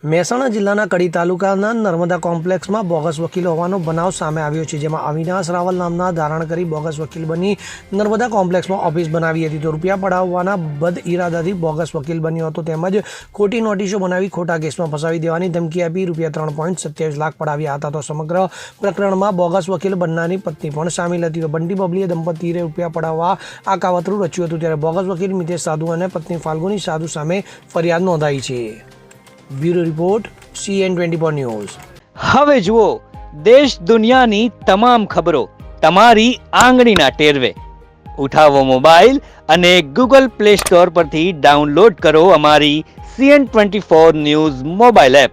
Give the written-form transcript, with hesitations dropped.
મહેસાણા જિલ્લાના કડી તાલુકાના નર્મદા કોમ્પ્લેક્સમાં બોગસ વકીલ હોવાનો બનાવ સામે આવ્યો છે, જેમાં અવિનાશ રાવલ નામના ધારણ કરી બોગસ વકીલ બની નર્મદા કોમ્પ્લેક્સમાં ઓફિસ બનાવી હતી, તો રૂપિયા પડાવવાના બદ ઇરાદાથી બોગસ વકીલ બન્યો હતો, તેમજ ખોટી નોટિસો બનાવી ખોટા કેસમાં ફસાવી દેવાની ધમકી આપી રૂપિયા 3.27 લાખ પડાવ્યા હતા. તો સમગ્ર પ્રકરણમાં બોગસ વકીલ બનનારની પત્ની પણ સામેલ હતી. તો બંટી બબલીએ દંપતીએ રૂપિયા પડાવવા આ કાવતરું રચ્યું હતું, ત્યારે બોગસ વકીલ મિતેશ સાધુ અને પત્ની ફાલ્ગુની સાધુ સામે ફરિયાદ નોંધાઈ છે. Bureau report CN24 news. હવે જુઓ દેશ દુનિયાની તમામ ખબરો તમારી આંગળીના ટેરવે. ઉઠાવો મોબાઈલ અને Google Play Store પરથી ડાઉનલોડ કરો અમારી CN24 ન્યૂઝ મોબાઈલ એપ.